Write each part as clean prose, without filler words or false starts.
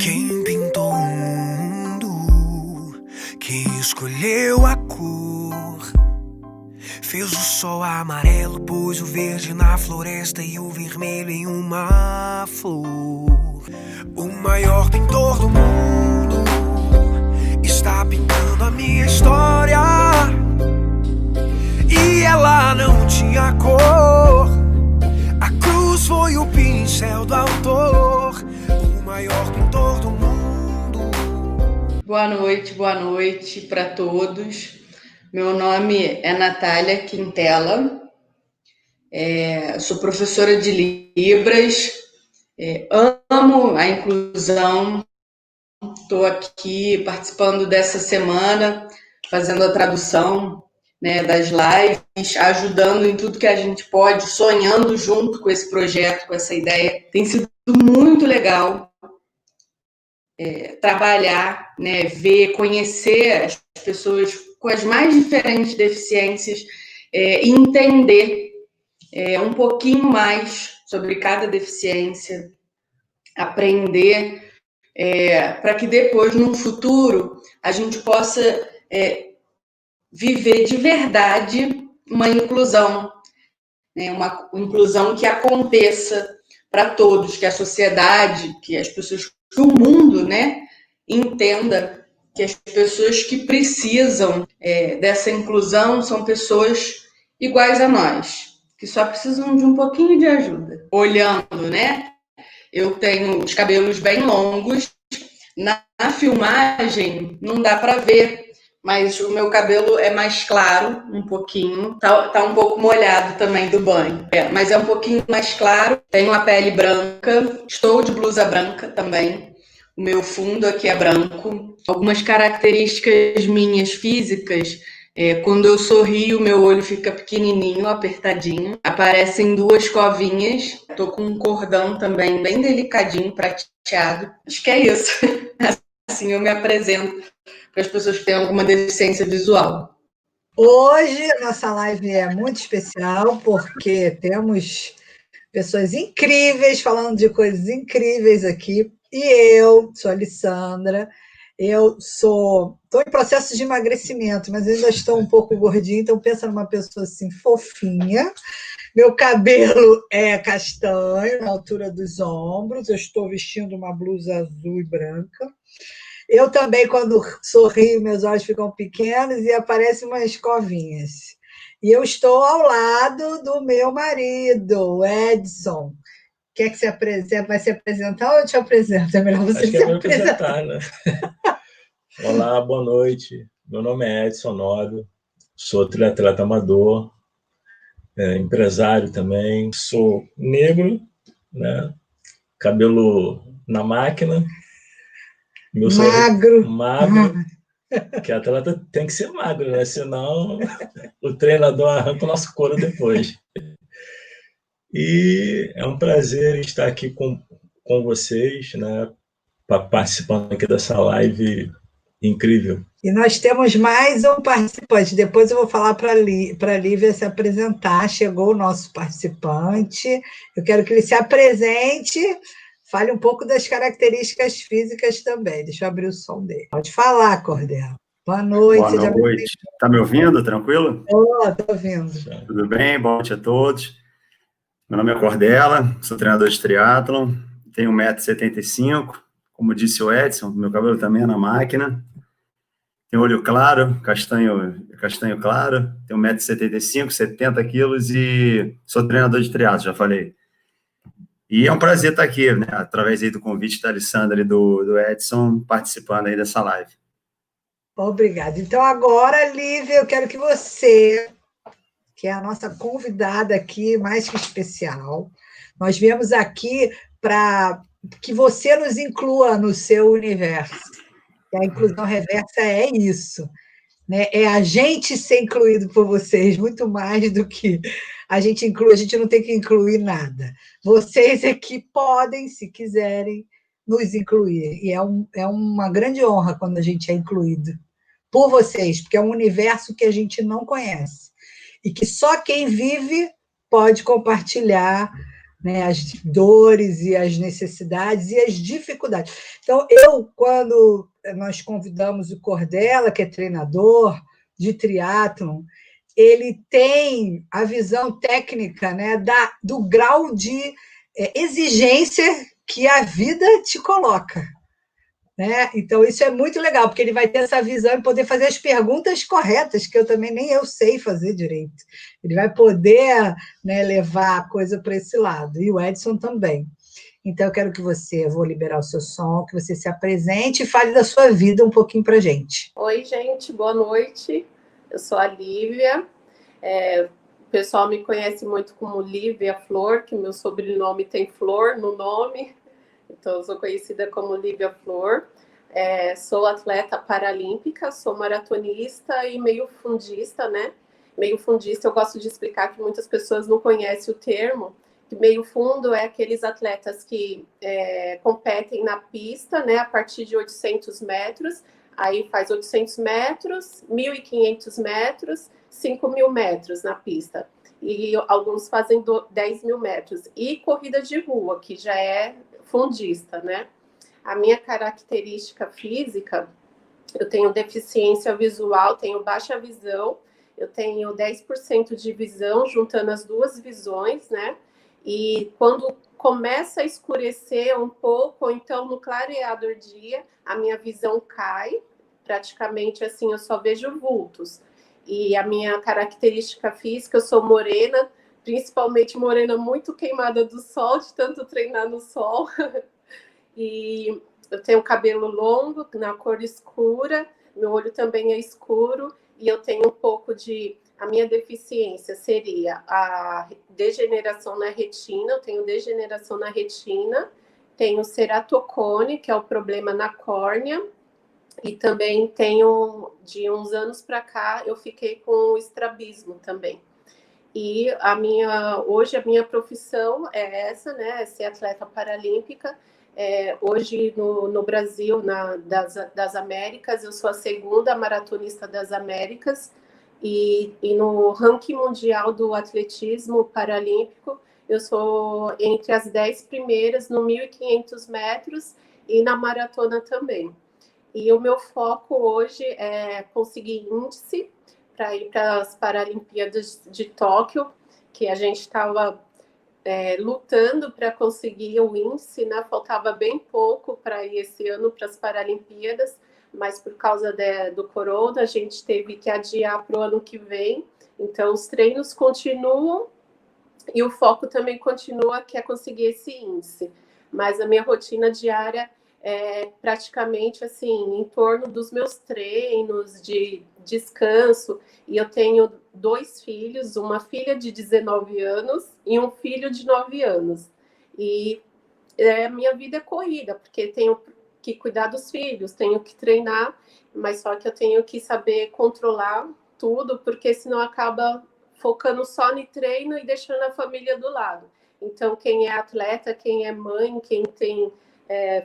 Quem pintou o mundo, quem escolheu a cor, fez o sol amarelo, pôs o verde na floresta e o vermelho em uma flor. O maior pintor do mundo está pintando a minha história, e ela não tinha cor. A cruz foi o pincel do autor, o maior pintor do mundo. Boa noite para todos. Meu nome é Natália Quintela, sou professora de Libras, amo a inclusão, estou aqui participando dessa semana, fazendo a tradução, das lives, ajudando em tudo que a gente pode, sonhando junto com esse projeto, com essa ideia. Tem sido muito legal trabalhar, ver, conhecer as pessoas com as mais diferentes deficiências e entender um pouquinho mais sobre cada deficiência, aprender para que depois, num futuro, a gente possa viver de verdade uma inclusão que aconteça para todos, que a sociedade, que as pessoas, que o mundo, entenda que as pessoas que precisam dessa inclusão são pessoas iguais a nós, que só precisam de um pouquinho de ajuda. Olhando, eu tenho os cabelos bem longos, na filmagem não dá para ver, mas o meu cabelo é mais claro, um pouquinho, tá um pouco molhado também do banho, mas é um pouquinho mais claro, tenho a pele branca, estou de blusa branca também, o meu fundo aqui é branco. Algumas características minhas físicas, quando eu sorrio, meu olho fica pequenininho, apertadinho, aparecem duas covinhas, tô com um cordão também bem delicadinho, prateado, acho que é isso, assim eu me apresento para as pessoas que têm alguma deficiência visual. Hoje a nossa live é muito especial porque temos pessoas incríveis falando de coisas incríveis aqui. E eu sou a Alessandra, estou em processo de emagrecimento, mas ainda estou um pouco gordinha, então pensa numa pessoa assim fofinha. Meu cabelo é castanho, na altura dos ombros, eu estou vestindo uma blusa azul e branca. Eu também, quando sorrio, meus olhos ficam pequenos e aparecem umas covinhas. E eu estou ao lado do meu marido, o Edson. Quer que se apresente? Vai se apresentar ou eu te apresento? É melhor você se apresentar, né? Olá, boa noite. Meu nome é Edson Nório, sou triatleta amador, empresário também, sou negro, cabelo na máquina. Magro, que atleta tem que ser magro, né? Senão o treinador arranca o nosso couro depois. E é um prazer estar aqui com vocês, participando aqui dessa live incrível. E nós temos mais um participante. Depois eu vou falar para a Lívia se apresentar. Chegou o nosso participante. Eu quero que ele se apresente. Fale um pouco das características físicas também. Deixa eu abrir o som dele. Pode falar, Cordel. Boa noite. Boa noite. Está me ouvindo? Tranquilo? Estou ouvindo. Tudo bem? Boa noite a todos. Meu nome é Cordela, sou treinador de triatlon, tenho 1,75 m. Como disse o Edson, meu cabelo também é na máquina. Tenho olho claro, castanho claro. Tenho 1,75 m, 70 quilos e sou treinador de triatlon, já falei. E é um prazer estar aqui, através aí do convite da Alessandra e do Edson, participando aí dessa live. Obrigada. Então, agora, Lívia, eu quero que você, que é a nossa convidada aqui, mais que especial, nós viemos aqui para que você nos inclua no seu universo. A inclusão reversa é isso, é a gente ser incluído por vocês, muito mais do que a gente inclui, a gente não tem que incluir nada. Vocês aqui podem, se quiserem, nos incluir. E é uma grande honra quando a gente é incluído por vocês, porque é um universo que a gente não conhece e que só quem vive pode compartilhar né, as dores e as necessidades e as dificuldades. Então, quando nós convidamos o Cordella, que é treinador de triatlon, ele tem a visão técnica, né, do grau de exigência que a vida te coloca. Né? Então, isso é muito legal, porque ele vai ter essa visão e poder fazer as perguntas corretas, que eu também nem eu sei fazer direito. Ele vai poder, né, levar a coisa para esse lado, e o Edson também. Então, eu quero que eu vou liberar o seu som, que você se apresente e fale da sua vida um pouquinho para a gente. Oi, gente, boa noite. Eu sou a Lívia. O pessoal me conhece muito como Lívia Flor, que meu sobrenome tem Flor no nome. Então, eu sou conhecida como Lívia Flor. Sou atleta paralímpica, sou maratonista e meio fundista, né? Meio fundista, eu gosto de explicar que muitas pessoas não conhecem o termo. Que meio fundo é aqueles atletas que competem na pista, né? A partir de 800 metros. Aí faz 800 metros, 1.500 metros, 5.000 metros na pista. E alguns fazem 10.000 metros. E corrida de rua, que já é fundista, né? A minha característica física, eu tenho deficiência visual, tenho baixa visão, eu tenho 10% de visão, juntando as duas visões, né? E quando começa a escurecer um pouco, ou então no clareado do dia, a minha visão cai, praticamente assim, eu só vejo vultos. E a minha característica física, eu sou morena, principalmente morena muito queimada do sol, de tanto treinar no sol. E eu tenho cabelo longo, na cor escura, meu olho também é escuro, e eu tenho um pouco de... A minha deficiência seria a degeneração na retina, eu tenho degeneração na retina, tenho ceratocone, que é o problema na córnea, e também tenho, de uns anos para cá, eu fiquei com estrabismo também. E hoje a minha profissão é essa, né? É ser atleta paralímpica. Hoje no Brasil, das Américas, eu sou a segunda maratonista das Américas. E no ranking mundial do atletismo paralímpico, eu sou entre as 10 primeiras no 1.500 metros e na maratona também. E o meu foco hoje é conseguir índice para ir para as Paralimpíadas de Tóquio, que a gente estava lutando para conseguir o índice, né? Faltava bem pouco para ir esse ano para as Paralimpíadas, mas por causa do corona, a gente teve que adiar para o ano que vem. Então, os treinos continuam e o foco também continua, que é conseguir esse índice. Mas a minha rotina diária é praticamente assim, em torno dos meus treinos de descanso, e eu tenho 2 filhos, uma filha de 19 anos e um filho de 9 anos. E a minha vida é corrida, porque tenho que cuidar dos filhos, tenho que treinar, mas só que eu tenho que saber controlar tudo, porque senão acaba focando só no treino e deixando a família do lado. Então, quem é atleta, quem é mãe, quem tem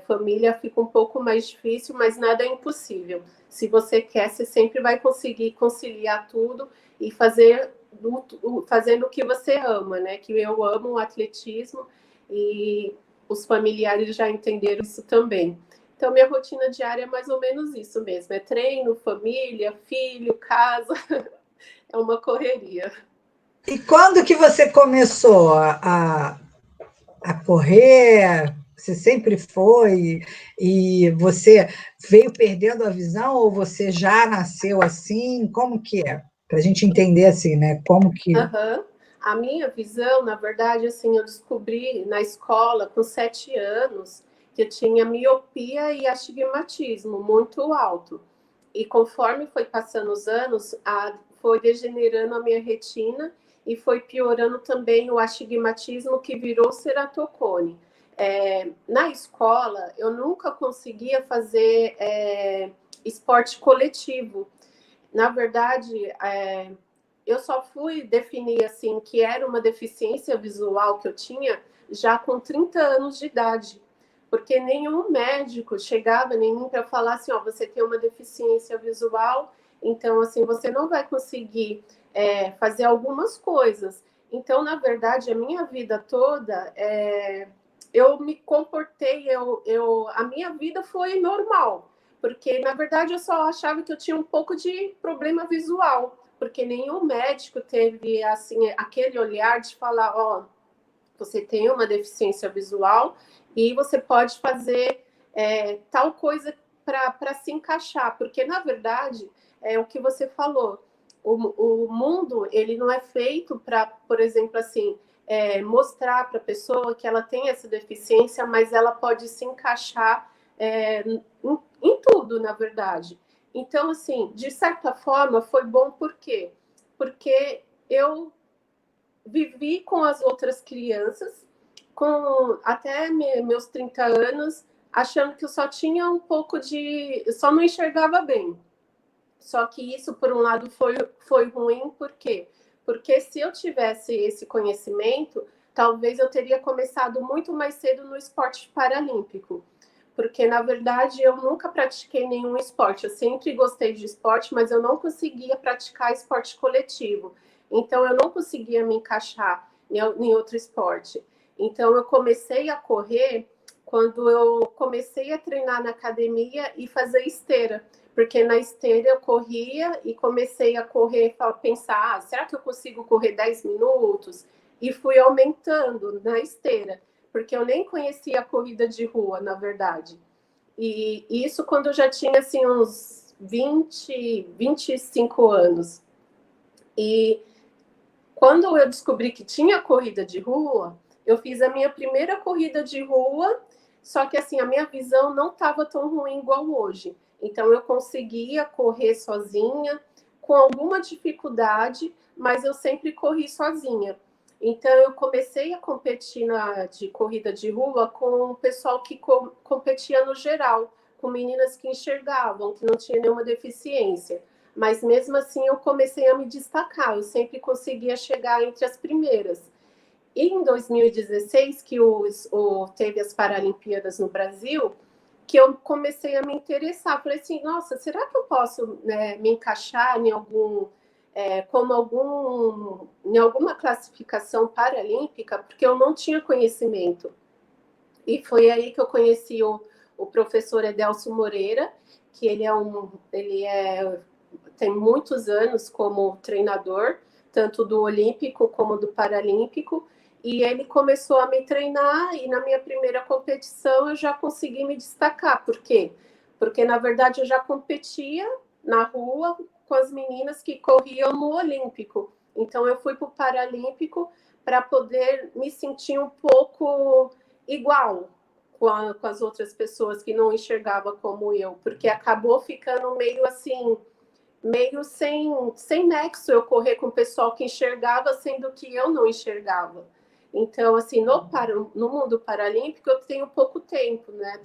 família, fica um pouco mais difícil, mas nada é impossível. Se você quer, você sempre vai conseguir conciliar tudo e fazendo o que você ama, né? Que eu amo o atletismo e os familiares já entenderam isso também. Então, minha rotina diária é mais ou menos isso mesmo. É treino, família, filho, casa. É uma correria. E quando que você começou a correr? Você sempre foi? E você veio perdendo a visão ou você já nasceu assim? Como que é? Para a gente entender assim, né? Como que... Uhum. A minha visão, na verdade, assim, eu descobri na escola com 7 anos que eu tinha miopia e astigmatismo muito alto. E conforme foi passando os anos, foi degenerando a minha retina e foi piorando também o astigmatismo, que virou ceratocone. Na escola, eu nunca conseguia fazer esporte coletivo. Na verdade, eu só fui definir assim que era uma deficiência visual que eu tinha já com 30 anos de idade, porque nenhum médico chegava em mim para falar assim, ó, você tem uma deficiência visual, então assim você não vai conseguir fazer algumas coisas. Então, na verdade, a minha vida toda, eu me comportei, a minha vida foi normal, porque, na verdade, eu só achava que eu tinha um pouco de problema visual, porque nenhum médico teve, assim, aquele olhar de falar, ó, você tem uma deficiência visual e você pode fazer tal coisa para se encaixar, porque, na verdade, é o que você falou, o mundo, ele não é feito para, por exemplo, assim, mostrar para a pessoa que ela tem essa deficiência, mas ela pode se encaixar em tudo, na verdade. Então, assim, de certa forma, foi bom por quê? Porque eu vivi com as outras crianças, com até meus 30 anos, achando que eu só tinha um pouco de... Eu só não enxergava bem. Só que isso, por um lado, foi ruim, por quê? Porque se eu tivesse esse conhecimento, talvez eu teria começado muito mais cedo no esporte paralímpico. Porque, na verdade, eu nunca pratiquei nenhum esporte. Eu sempre gostei de esporte, mas eu não conseguia praticar esporte coletivo. Então, eu não conseguia me encaixar em outro esporte. Então, eu comecei a correr quando eu comecei a treinar na academia e fazer esteira. Porque na esteira eu corria e comecei a correr para pensar, será que eu consigo correr 10 minutos? E fui aumentando na esteira, porque eu nem conhecia a corrida de rua, na verdade. E isso quando eu já tinha assim, uns 25 anos. E quando eu descobri que tinha corrida de rua, eu fiz a minha primeira corrida de rua, só que assim, a minha visão não estava tão ruim igual hoje. Então, eu conseguia correr sozinha, com alguma dificuldade, mas eu sempre corri sozinha. Então, eu comecei a competir de corrida de rua com o pessoal que competia no geral, com meninas que enxergavam, que não tinham nenhuma deficiência. Mas, mesmo assim, eu comecei a me destacar, eu sempre conseguia chegar entre as primeiras. E em 2016, que teve as Paralimpíadas no Brasil, que eu comecei a me interessar. Falei assim, nossa, será que eu posso, né, me encaixar em em alguma classificação paralímpica? Porque eu não tinha conhecimento. E foi aí que eu conheci o professor Edelcio Moreira, que ele tem muitos anos como treinador, tanto do Olímpico como do Paralímpico. E ele começou a me treinar e na minha primeira competição eu já consegui me destacar. Por quê? Porque, na verdade, eu já competia na rua com as meninas que corriam no Olímpico. Então, eu fui para o Paralímpico para poder me sentir um pouco igual com as outras pessoas que não enxergavam como eu, porque acabou ficando meio assim, meio sem nexo eu correr com o pessoal que enxergava, sendo que eu não enxergava. Então, assim, no mundo paralímpico eu tenho pouco tempo, né?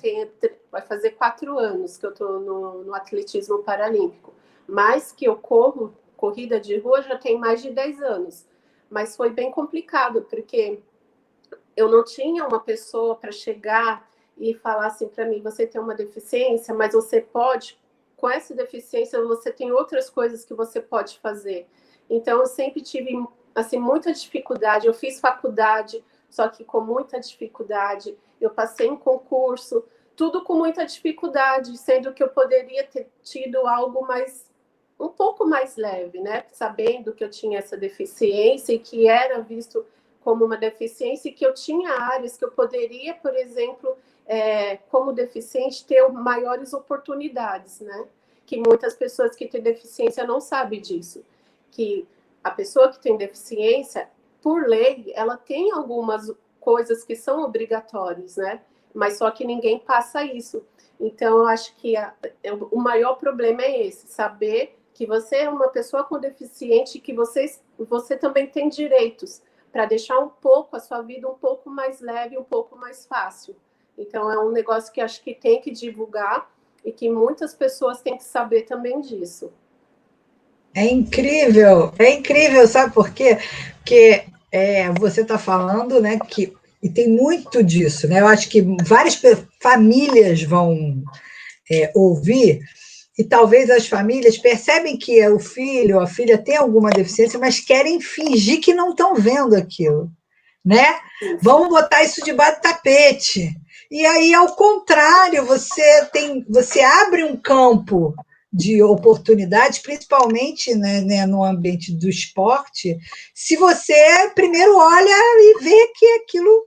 Vai fazer 4 anos que eu estou no atletismo paralímpico. Mas que eu corro corrida de rua já tem mais de 10 anos. Mas foi bem complicado, porque eu não tinha uma pessoa para chegar e falar assim para mim, você tem uma deficiência, mas você pode, com essa deficiência, você tem outras coisas que você pode fazer. Então, eu sempre tive assim, muita dificuldade. Eu fiz faculdade, só que com muita dificuldade. Eu passei em concurso, tudo com muita dificuldade, sendo que eu poderia ter tido algo um pouco mais leve, né? Sabendo que eu tinha essa deficiência e que era visto como uma deficiência e que eu tinha áreas que eu poderia, por exemplo, como deficiente, ter maiores oportunidades, né? Que muitas pessoas que têm deficiência não sabem disso. Que a pessoa que tem deficiência, por lei, ela tem algumas coisas que são obrigatórias, né? Mas só que ninguém passa isso. Então, eu acho que o maior problema é esse, saber que você é uma pessoa com deficiente e que você também tem direitos para deixar um pouco a sua vida um pouco mais leve, um pouco mais fácil. Então, é um negócio que acho que tem que divulgar e que muitas pessoas têm que saber também disso. É incrível, sabe por quê? Porque você está falando, né, que e tem muito disso, né? Eu acho que várias famílias vão ouvir e talvez as famílias percebem que o filho ou a filha tem alguma deficiência, mas querem fingir que não estão vendo aquilo, né? Vamos botar isso debaixo do tapete. E aí, ao contrário, você abre um campo de oportunidades, principalmente, né, no ambiente do esporte, se você primeiro olha e vê que aquilo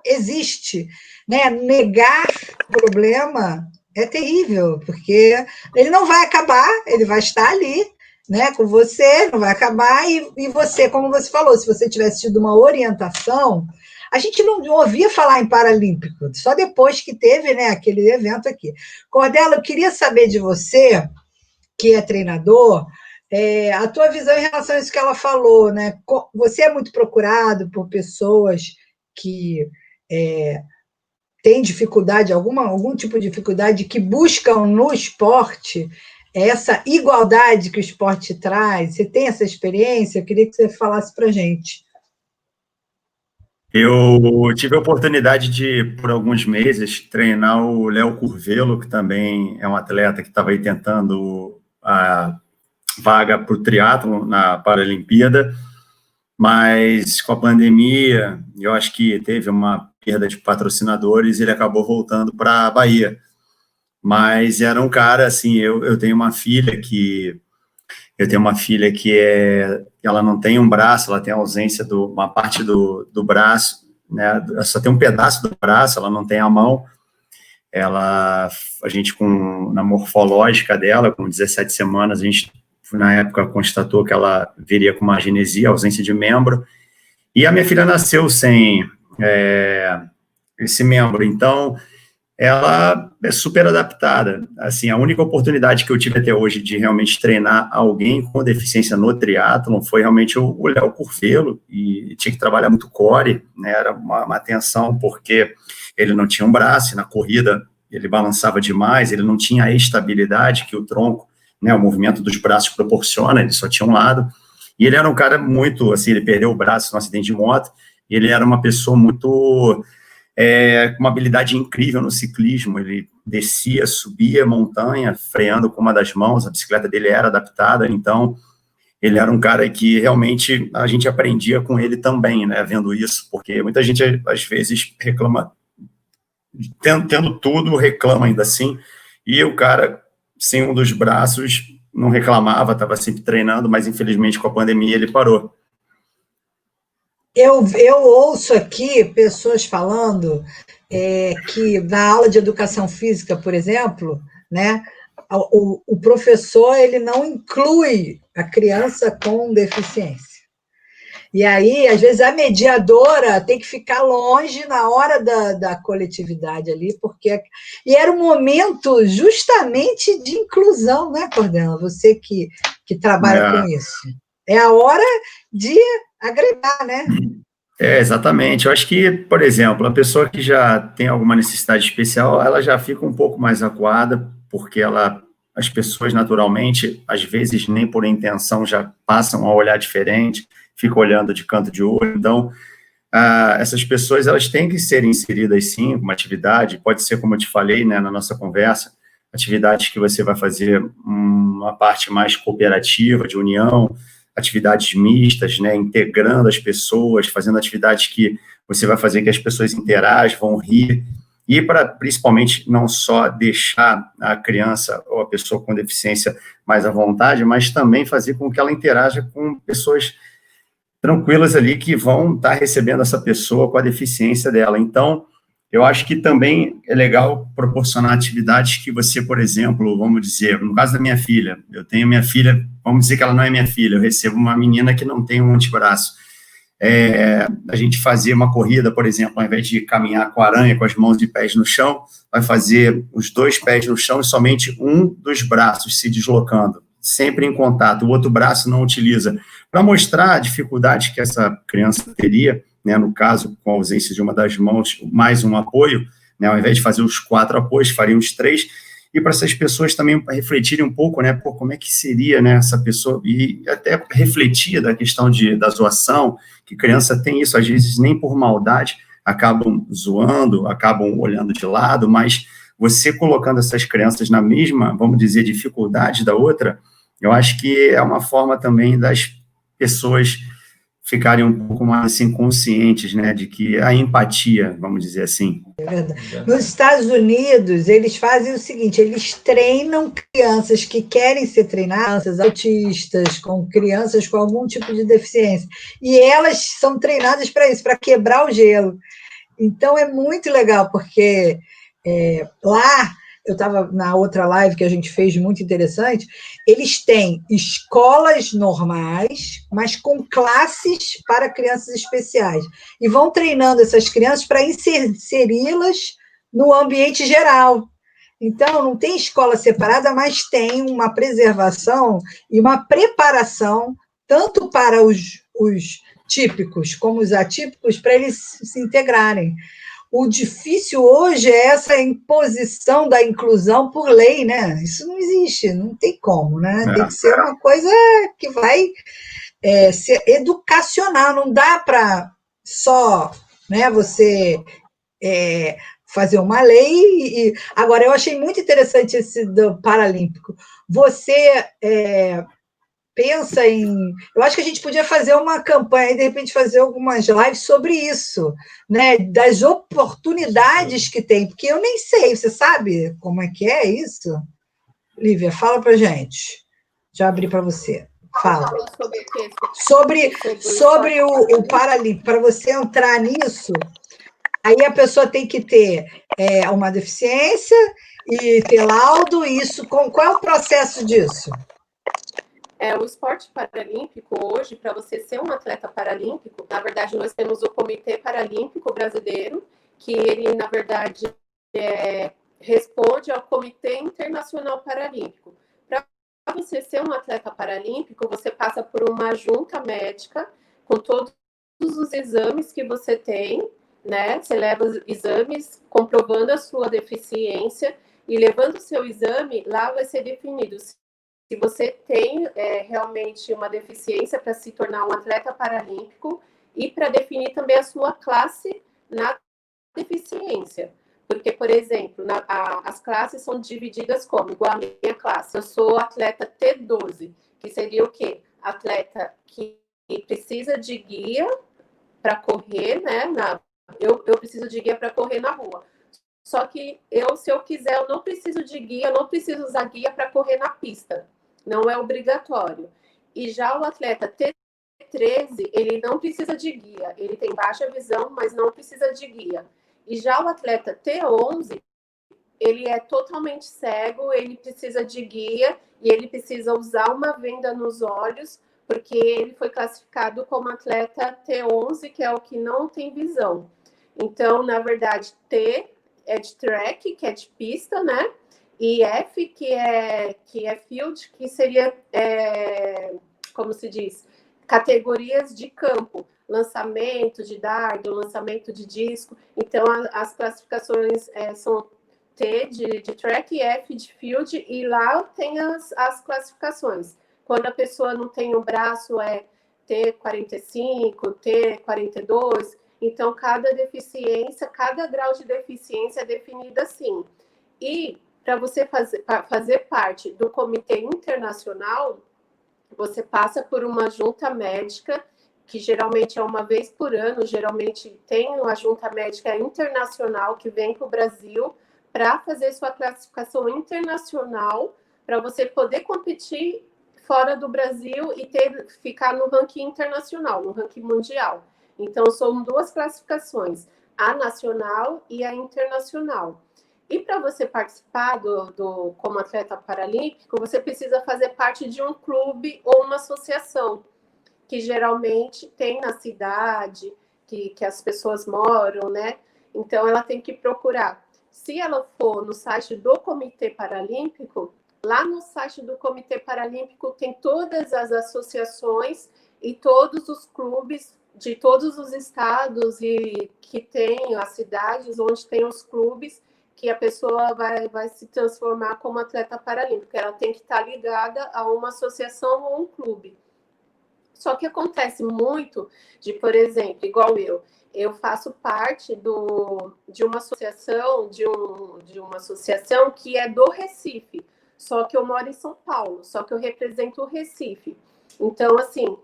existe, né? Negar o problema é terrível, porque ele não vai acabar, ele vai estar ali, né, com você, não vai acabar, e você, como você falou, se você tivesse tido uma orientação, a gente não ouvia falar em Paralímpico, só depois que teve, né, aquele evento aqui. Cordella, eu queria saber de você, que é treinador, a tua visão em relação a isso que ela falou, né? Você é muito procurado por pessoas que têm dificuldade, algum tipo de dificuldade, que buscam no esporte essa igualdade que o esporte traz. Você tem essa experiência? Eu queria que você falasse para a gente. Eu tive a oportunidade de, por alguns meses, treinar o Léo Curvelo, que também é um atleta que estava aí tentando a vaga para o triatlon na Paralimpíada, mas com a pandemia, eu acho que teve uma perda de patrocinadores e ele acabou voltando para a Bahia. Mas era um cara, assim, eu tenho uma filha que ela não tem um braço, ela tem ausência de uma parte do braço, né? Só tem um pedaço do braço, ela não tem a mão. A gente, na morfológica dela, com 17 semanas, a gente, na época, constatou que ela viria com uma agenesia, ausência de membro, e a minha filha nasceu sem esse membro, então ela é super adaptada. Assim, a única oportunidade que eu tive até hoje de realmente treinar alguém com deficiência no triatlon foi realmente o Léo Curvelo, e tinha que trabalhar muito core, né? Era uma tensão, porque ele não tinha um braço, e na corrida ele balançava demais, ele não tinha a estabilidade que o tronco, né, o movimento dos braços proporciona, ele só tinha um lado, e ele era um cara muito, assim, ele perdeu o braço no acidente de moto, e ele era uma pessoa muito... com uma habilidade incrível no ciclismo, ele descia, subia montanha, freando com uma das mãos, a bicicleta dele era adaptada, então ele era um cara que realmente a gente aprendia com ele também, né, vendo isso, porque muita gente às vezes reclama, tendo tudo, reclama ainda assim, e o cara, sem um dos braços, não reclamava, estava sempre treinando, mas infelizmente com a pandemia ele parou. Eu ouço aqui pessoas falando que na aula de educação física, por exemplo, né, o professor ele não inclui a criança com deficiência. E aí, às vezes, a mediadora tem que ficar longe na hora da coletividade ali, porque... E era um momento justamente de inclusão, né, Cordella? Você que trabalha com isso. É a hora de agregar, né? Exatamente. Eu acho que, por exemplo, a pessoa que já tem alguma necessidade especial, ela já fica um pouco mais acuada, porque as pessoas, naturalmente, às vezes, nem por intenção, já passam a olhar diferente, ficam olhando de canto de olho. Então, essas pessoas, elas têm que ser inseridas, sim, com uma atividade. Pode ser, como eu te falei, né, na nossa conversa, atividades que você vai fazer uma parte mais cooperativa, de união, atividades mistas, né, integrando as pessoas, fazendo atividades que você vai fazer que as pessoas interajam, vão rir, e para, principalmente, não só deixar a criança ou a pessoa com deficiência mais à vontade, mas também fazer com que ela interaja com pessoas tranquilas ali que vão estar recebendo essa pessoa com a deficiência dela. Então, eu acho que também é legal proporcionar atividades que você, por exemplo, vamos dizer, no caso da minha filha, eu tenho minha filha, vamos dizer que ela não é minha filha, eu recebo uma menina que não tem um antebraço. A gente fazer uma corrida, por exemplo, ao invés de caminhar com a aranha, com as mãos e pés no chão, vai fazer os 2 pés no chão e somente um dos braços se deslocando, sempre em contato, o outro braço não utiliza, para mostrar a dificuldade que essa criança teria, né, no caso, com a ausência de uma das mãos, mais um apoio, né, ao invés de fazer os 4 apoios, faria os 3, e para essas pessoas também refletirem um pouco, né, como é que seria, né, essa pessoa, e até refletir da questão da zoação, que criança tem isso, às vezes nem por maldade, acabam zoando, acabam olhando de lado, mas você colocando essas crianças na mesma, vamos dizer, dificuldade da outra, eu acho que é uma forma também das pessoas ficarem um pouco mais assim, conscientes, né, de que a empatia, vamos dizer assim. Nos Estados Unidos, eles fazem o seguinte, eles treinam crianças que querem ser treinadas, autistas, com crianças com algum tipo de deficiência, e elas são treinadas para isso, para quebrar o gelo. Então, é muito legal, porque lá, eu estava na outra live que a gente fez, muito interessante, eles têm escolas normais, mas com classes para crianças especiais. E vão treinando essas crianças para inseri-las no ambiente geral. Então, não tem escola separada, mas tem uma preservação e uma preparação, tanto para os típicos como os atípicos, para eles se integrarem. O difícil hoje é essa imposição da inclusão por lei, né? Isso não existe, não tem como, né? Tem que ser uma coisa que vai ser educacional, não dá para só, né, você fazer uma lei. Agora, eu achei muito interessante esse do Paralímpico. Você pensa em... Eu acho que a gente podia fazer uma campanha e, de repente, fazer algumas lives sobre isso, né? Das oportunidades que tem, porque eu nem sei, você sabe como é que é isso? Lívia, fala para gente. Já abri para você. Fala. Sobre o Paralímpico. Para você entrar nisso, aí a pessoa tem que ter uma deficiência e ter laudo, e isso. Qual é o processo disso? O esporte paralímpico, hoje, para você ser um atleta paralímpico, na verdade, nós temos o Comitê Paralímpico Brasileiro, que ele, na verdade, responde ao Comitê Internacional Paralímpico. Para você ser um atleta paralímpico, você passa por uma junta médica com todos os exames que você tem, né? Você leva os exames comprovando a sua deficiência, e levando o seu exame, lá vai ser definido se você tem realmente uma deficiência para se tornar um atleta paralímpico, e para definir também a sua classe na deficiência. Porque, por exemplo, as classes são divididas como? Igual a minha classe. Eu sou atleta T12, que seria o quê? Atleta que precisa de guia para correr, né? Eu preciso de guia para correr na rua. Só que se eu quiser, eu não preciso de guia, eu não preciso usar guia para correr na pista. Não é obrigatório. E já o atleta T13, ele não precisa de guia. Ele tem baixa visão, mas não precisa de guia. E já o atleta T11, ele é totalmente cego, ele precisa de guia e ele precisa usar uma venda nos olhos, porque ele foi classificado como atleta T11, que é o que não tem visão. Então, na verdade, T é de track, que é de pista, né? E F, que é field, que seria, como se diz, categorias de campo, lançamento de dardo, lançamento de disco. Então, as classificações são T de track e F de field, e lá tem as classificações. Quando a pessoa não tem o braço, é T45, T42. Então, cada deficiência, cada grau de deficiência é definido assim. E para você fazer parte do Comitê Internacional, você passa por uma junta médica, que geralmente é uma vez por ano, geralmente tem uma junta médica internacional que vem para o Brasil para fazer sua classificação internacional, para você poder competir fora do Brasil e ficar no ranking internacional, no ranking mundial. Então, são duas classificações, a nacional e a internacional. E para você participar como atleta paralímpico, você precisa fazer parte de um clube ou uma associação, que geralmente tem na cidade, que as pessoas moram, né? Então, ela tem que procurar. Se ela for no site do Comitê Paralímpico, lá no site do Comitê Paralímpico tem todas as associações e todos os clubes de todos os estados e que tem as cidades onde tem os clubes, que a pessoa vai se transformar como atleta paralímpica. Ela tem que estar ligada a uma associação ou um clube. Só que acontece muito de, por exemplo, igual eu faço parte de uma associação, de uma associação que é do Recife, só que eu moro em São Paulo, só que eu represento o Recife. Então, assim,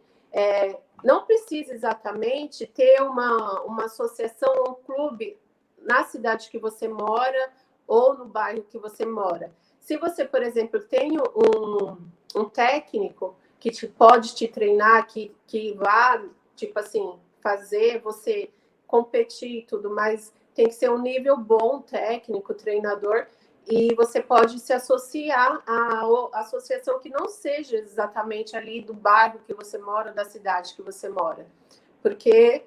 não precisa exatamente ter uma associação, um clube na cidade que você mora ou no bairro que você mora. Se você, por exemplo, tem um técnico que pode te treinar, que vá, tipo assim, fazer você competir e tudo mais, tem que ser um nível bom, técnico, treinador, e você pode se associar à associação que não seja exatamente ali do bairro que você mora, da cidade que você mora. Porque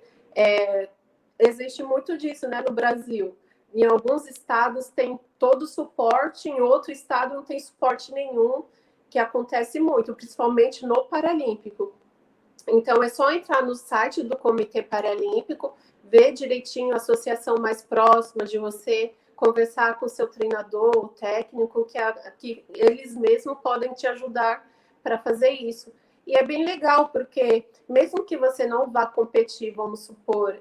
existe muito disso, né, no Brasil. Em alguns estados tem todo o suporte, em outro estado não tem suporte nenhum, que acontece muito, principalmente no Paralímpico. Então, é só entrar no site do Comitê Paralímpico, ver direitinho a associação mais próxima de você, conversar com o seu treinador, o técnico, que eles mesmos podem te ajudar para fazer isso. E é bem legal, porque mesmo que você não vá competir, vamos supor,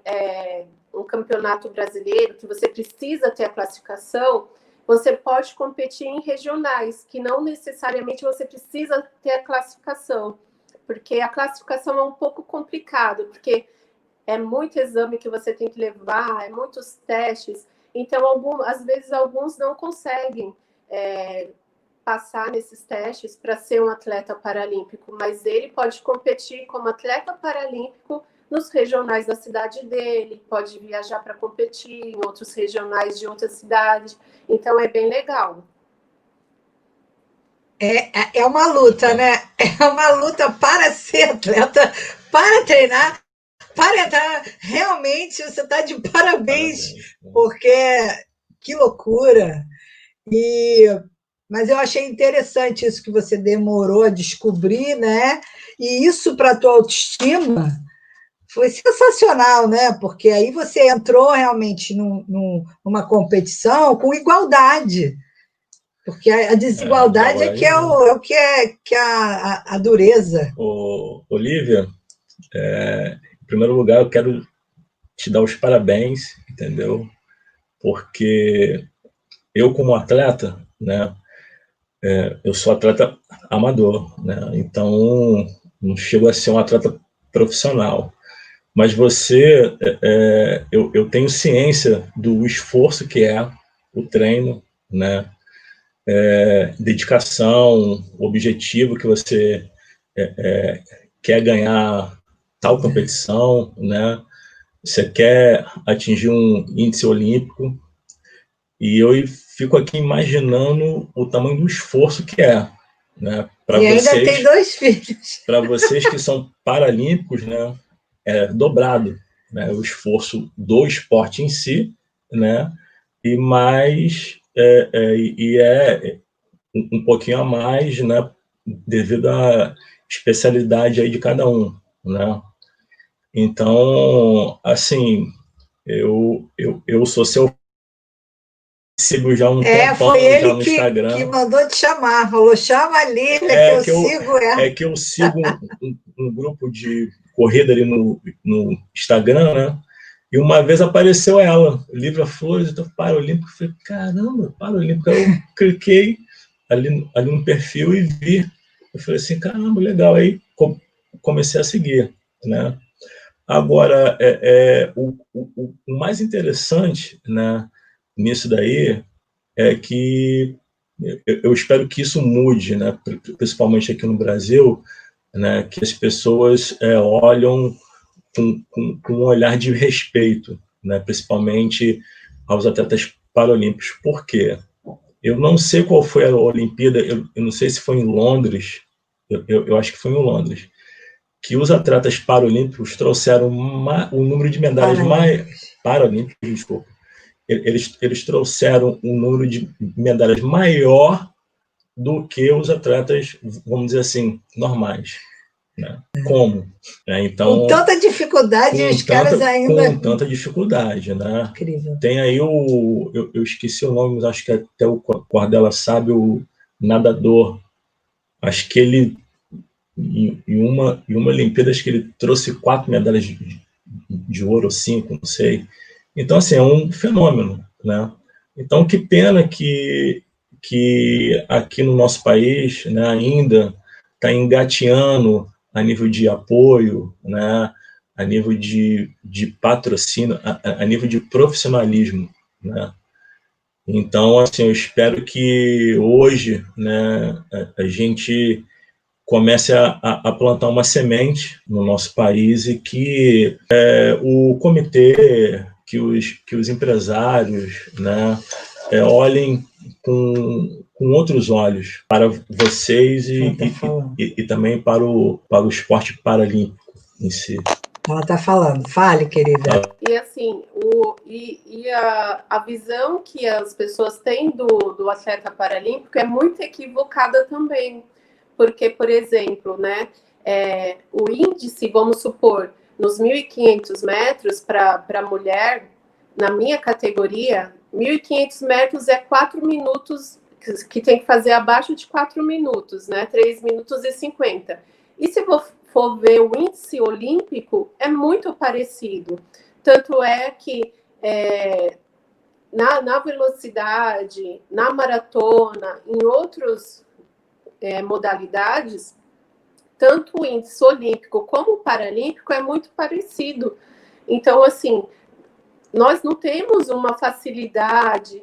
um campeonato brasileiro, que você precisa ter a classificação, você pode competir em regionais, que não necessariamente você precisa ter a classificação, porque a classificação é um pouco complicado, porque é muito exame que você tem que levar, é muitos testes, então às vezes alguns não conseguem passar nesses testes para ser um atleta paralímpico, mas ele pode competir como atleta paralímpico nos regionais da cidade dele, pode viajar para competir em outros regionais de outras cidades, então é bem legal. É uma luta, né? É uma luta para ser atleta, para treinar, para entrar. Realmente, você está de parabéns, porque que loucura! Mas eu achei interessante isso que você demorou a descobrir, né? E isso para a tua autoestima foi sensacional, né? Porque aí você entrou realmente numa competição com igualdade. Porque a desigualdade é que é o que é a dureza. Olívia, em primeiro lugar, eu quero te dar os parabéns, entendeu? Porque eu, como atleta, né, eu sou atleta amador, né? Então não chego a ser um atleta profissional. Mas você, eu tenho ciência do esforço que é o treino, né? Dedicação, objetivo que você quer ganhar tal competição, né? Você quer atingir um índice olímpico, e eu fico aqui imaginando o tamanho do esforço que é, né? E ainda tem 2 filhos. Para vocês que são paralímpicos, né? É dobrado, né? O esforço do esporte em si, né? E mais um pouquinho a mais, né? Devido à especialidade aí de cada um, né? Então, assim, eu sou seu, sigo já um tempão foi ele já no Instagram. que mandou te chamar, falou, chama a Lívia que eu sigo ela. É que eu sigo um grupo de corrida ali no Instagram, né? E uma vez apareceu ela, Lívia Flores, do Paralímpico. Eu falei, caramba, Paralímpico. Aí eu cliquei ali no perfil e vi. Eu falei assim, caramba, legal. Aí comecei a seguir, né? Agora, o mais interessante, né, nisso daí é que eu espero que isso mude, né, principalmente aqui no Brasil, né, que as pessoas olham com um olhar de respeito, né, principalmente aos atletas paralímpicos. Por quê? Eu não sei qual foi a Olimpíada, eu não sei se foi em Londres, eu acho que foi em Londres, que os atletas paralímpicos trouxeram o número de medalhas paralímpicos, desculpa. Eles trouxeram um número de medalhas maior do que os atletas, vamos dizer assim, normais. Né? Como? Então, com tanta dificuldade, os caras ainda... Com tanta dificuldade, né? Incrível. Tem aí eu esqueci o nome, mas acho que até o Cordela sabe, o nadador. Acho que ele Em uma Olimpíada, acho que ele trouxe 4 medalhas de ouro, ou 5, não sei. Então, assim, é um fenômeno, né? Então, que pena que aqui no nosso país, né, ainda está engateando a nível de apoio, né, a nível de patrocínio, a nível de profissionalismo, né? Então, assim, eu espero que hoje, né, a gente comece a plantar uma semente no nosso país e que o comitê, que os empresários, né, olhem com outros olhos para vocês e também para o esporte paralímpico em si. Ela está falando. Fale, querida. E assim, a visão que as pessoas têm do atleta paralímpico é muito equivocada também. Porque, por exemplo, né, o índice, vamos supor, nos 1.500 metros para mulher, na minha categoria, 1.500 metros é 4 minutos, que tem que fazer abaixo de 4 minutos, né? 3 minutos e 50. E se for ver o índice olímpico, é muito parecido. Tanto é que na velocidade, na maratona, em outros modalidades, tanto o índice olímpico como o paralímpico é muito parecido. Então, assim, nós não temos uma facilidade,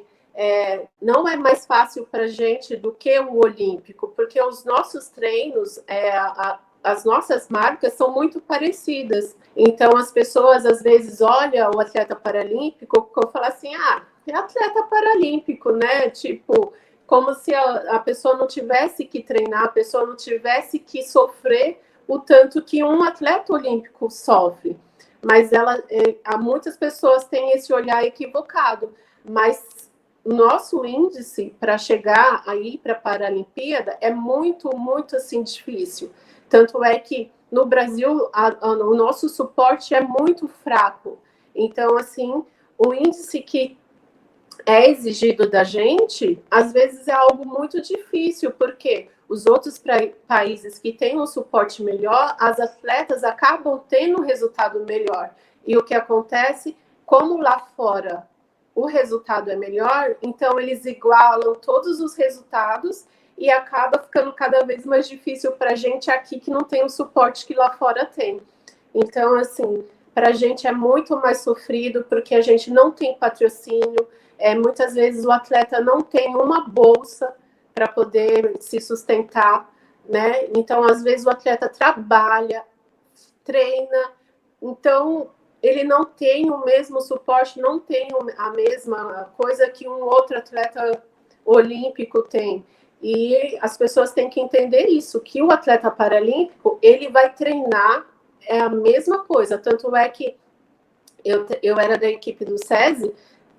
não é mais fácil para a gente do que o olímpico, porque os nossos treinos, as nossas marcas são muito parecidas. Então, as pessoas, às vezes, olham o atleta paralímpico e falam assim, é atleta paralímpico, né? Tipo, como se a pessoa não tivesse que treinar, a pessoa não tivesse que sofrer o tanto que um atleta olímpico sofre. Mas muitas pessoas têm esse olhar equivocado. Mas o nosso índice para chegar aí para a Paralimpíada é muito, muito assim, difícil. Tanto é que no Brasil o nosso suporte é muito fraco. Então, assim, o índice que é exigido da gente, às vezes é algo muito difícil, porque os outros países que têm um suporte melhor, as atletas acabam tendo um resultado melhor. E o que acontece, como lá fora o resultado é melhor, então eles igualam todos os resultados e acaba ficando cada vez mais difícil para a gente aqui que não tem o suporte que lá fora tem. Então, assim, para a gente é muito mais sofrido, porque a gente não tem patrocínio. Muitas vezes o atleta não tem uma bolsa para poder se sustentar, né? Então, às vezes o atleta trabalha, treina, então ele não tem o mesmo suporte, não tem a mesma coisa que um outro atleta olímpico tem. E as pessoas têm que entender isso, que o atleta paralímpico, ele vai treinar a mesma coisa. Tanto é que eu era da equipe do SESI,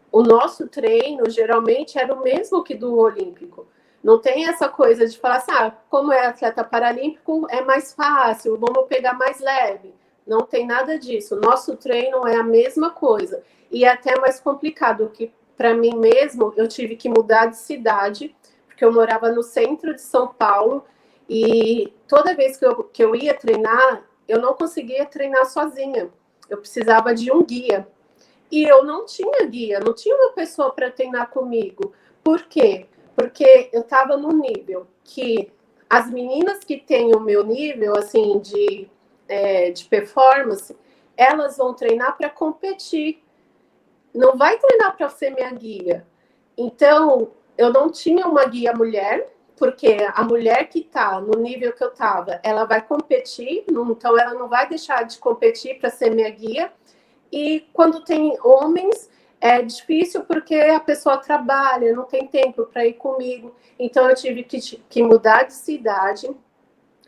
o nosso treino geralmente era o mesmo que do olímpico. Não tem essa coisa de falar assim, como é atleta paralímpico, é mais fácil, vamos pegar mais leve. Não tem nada disso. O nosso treino é a mesma coisa. E é até mais complicado, que para mim mesmo, eu tive que mudar de cidade, porque eu morava no centro de São Paulo, e toda vez que eu ia treinar, eu não conseguia treinar sozinha. Eu precisava de um guia. E eu não tinha guia, não tinha uma pessoa para treinar comigo. Por quê? Porque eu estava no nível que as meninas que têm o meu nível, assim, de performance, elas vão treinar para competir. Não vai treinar para ser minha guia. Então, eu não tinha uma guia mulher, porque a mulher que está no nível que eu estava, ela vai competir, então ela não vai deixar de competir para ser minha guia. E quando tem homens, é difícil porque a pessoa trabalha, não tem tempo para ir comigo. Então, eu tive que mudar de cidade.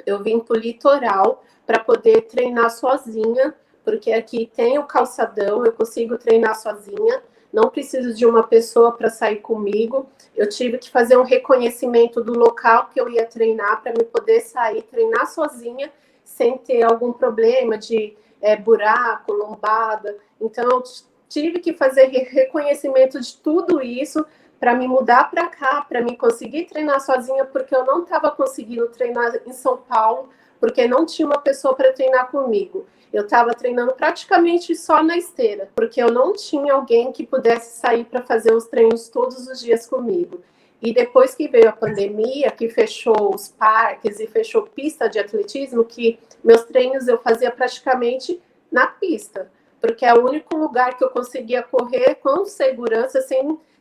Eu vim para o litoral para poder treinar sozinha, porque aqui tem o calçadão, eu consigo treinar sozinha. Não preciso de uma pessoa para sair comigo. Eu tive que fazer um reconhecimento do local que eu ia treinar para me poder sair, treinar sozinha, sem ter algum problema de buraco, lombada. Então, eu tive que fazer reconhecimento de tudo isso para me mudar para cá, para me conseguir treinar sozinha, porque eu não estava conseguindo treinar em São Paulo, porque não tinha uma pessoa para treinar comigo. Eu estava treinando praticamente só na esteira, porque eu não tinha alguém que pudesse sair para fazer os treinos todos os dias comigo. E depois que veio a pandemia, que fechou os parques e fechou pista de atletismo, que meus treinos eu fazia praticamente na pista, porque é o único lugar que eu conseguia correr com segurança,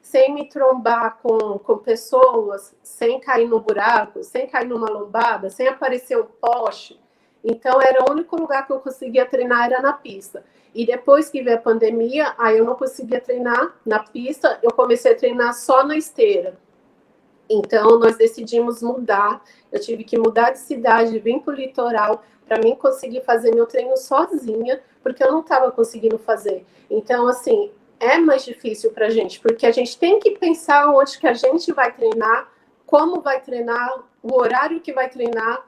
sem me trombar com pessoas, sem cair no buraco, sem cair numa lombada, sem aparecer um poste. Então, era o único lugar que eu conseguia treinar, era na pista. E depois que veio a pandemia, aí eu não conseguia treinar na pista, eu comecei a treinar só na esteira. Então, nós decidimos mudar. Eu tive que mudar de cidade, vir para o litoral, para mim conseguir fazer meu treino sozinha, porque eu não estava conseguindo fazer. Então, assim, é mais difícil para a gente, porque a gente tem que pensar onde que a gente vai treinar, como vai treinar, o horário que vai treinar.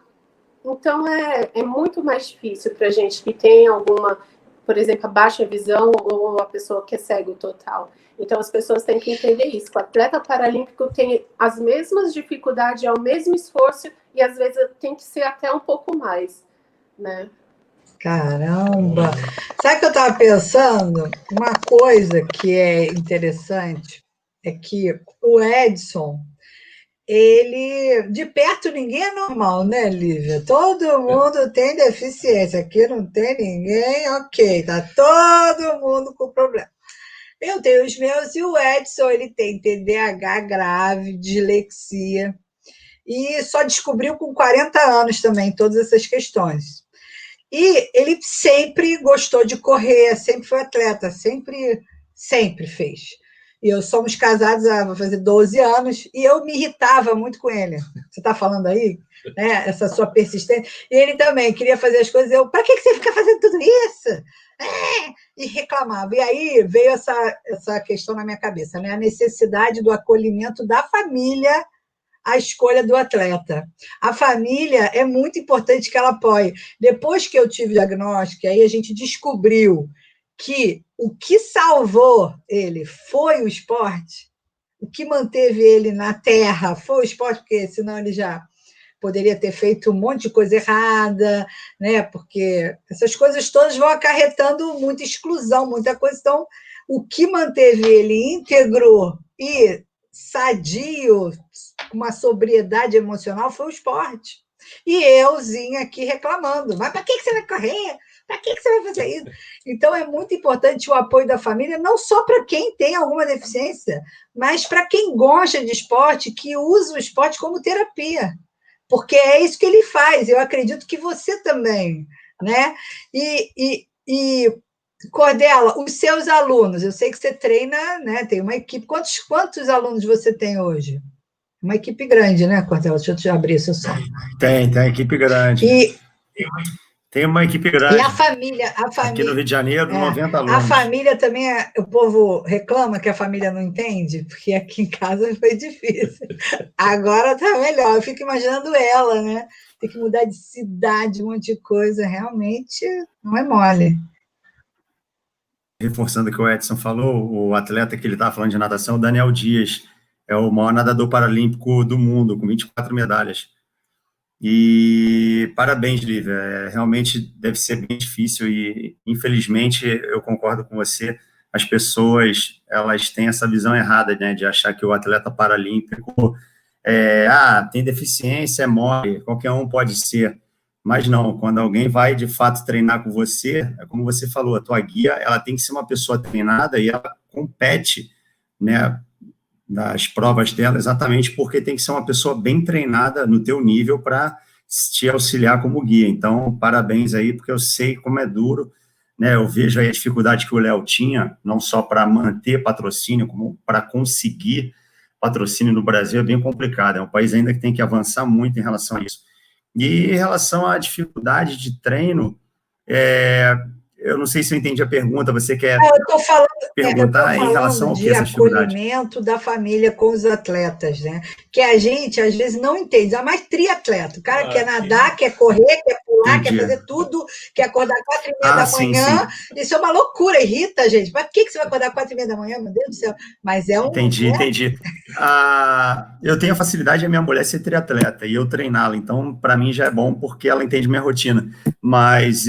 Então, é muito mais difícil para a gente que tem alguma, por exemplo, a baixa visão ou a pessoa que é cego total. Então, as pessoas têm que entender isso. O atleta paralímpico tem as mesmas dificuldades, é o mesmo esforço e, às vezes, tem que ser até um pouco mais, né? Caramba! Sabe o que eu estava pensando? Uma coisa que é interessante é que o Edson, ele, de perto ninguém é normal, né, Lívia? Todo mundo tem deficiência, aqui não tem ninguém, ok, tá todo mundo com problema. Eu tenho os meus e o Edson, ele tem TDAH grave, dislexia, e só descobriu com 40 anos também todas essas questões. E ele sempre gostou de correr, sempre foi atleta, sempre fez. E eu somos casados vai fazer 12 anos, e eu me irritava muito com ele. Você está falando aí, né? Essa sua persistência. E ele também queria fazer as coisas, para que você fica fazendo tudo isso? E reclamava. E aí veio essa questão na minha cabeça, né? A necessidade do acolhimento da família à escolha do atleta. A família é muito importante que ela apoie. Depois que eu tive o diagnóstico, aí a gente descobriu que o que salvou ele foi o esporte, o que manteve ele na terra foi o esporte, porque senão ele já poderia ter feito um monte de coisa errada, né? Porque essas coisas todas vão acarretando muita exclusão, muita coisa. Então, o que manteve ele íntegro e sadio, uma sobriedade emocional, foi o esporte. E euzinha aqui reclamando, mas para que você vai correr? Para que você vai fazer isso? Então, é muito importante o apoio da família, não só para quem tem alguma deficiência, mas para quem gosta de esporte, que usa o esporte como terapia, porque é isso que ele faz. Eu acredito que você também, né? E Cordela, os seus alunos, eu sei que você treina, né? Tem uma equipe. Quantos alunos você tem hoje? Uma equipe grande, né, Cordela? Deixa eu te abrir seu som. Tem equipe grande. Tem uma equipe grande. E a família. Aqui no Rio de Janeiro, 90 alunos. A família também, o povo reclama que a família não entende, porque aqui em casa foi difícil. Agora tá melhor. Eu fico imaginando ela, né? Tem que mudar de cidade, um monte de coisa. Realmente não é mole. Reforçando o que o Edson falou, o atleta que ele estava falando de natação, o Daniel Dias, é o maior nadador paralímpico do mundo, com 24 medalhas. E parabéns, Lívia, realmente deve ser bem difícil e, infelizmente, eu concordo com você, as pessoas, elas têm essa visão errada, né, de achar que o atleta paralímpico tem deficiência, é mole, qualquer um pode ser. Mas não, quando alguém vai, de fato, treinar com você, é como você falou, a tua guia, ela tem que ser uma pessoa treinada e ela compete, né, nas provas dela, exatamente porque tem que ser uma pessoa bem treinada no teu nível para te auxiliar como guia. Então, parabéns aí, porque eu sei como é duro, né, eu vejo aí a dificuldade que o Léo tinha, não só para manter patrocínio, como para conseguir patrocínio no Brasil, é bem complicado, é um país ainda que tem que avançar muito em relação a isso. E em relação à dificuldade de treino, eu não sei se eu entendi a pergunta, você quer Eu estou falando, perguntar em relação ao que de essa dificuldade? acolhimento da família com os atletas, né? Que a gente, às vezes, não entende. Ainda mais triatleta. O cara quer nadar, quer correr, quer pular, Entendi. quer fazer tudo, quer acordar 4h30 da sim, manhã. sim. Isso é uma loucura, irrita a gente. Para que você vai acordar 4h30 da manhã, meu Deus do céu? Mas é um... Entendi. Eu tenho a facilidade de a minha mulher ser triatleta e eu treiná-la, então para mim já é bom porque ela entende minha rotina. Mas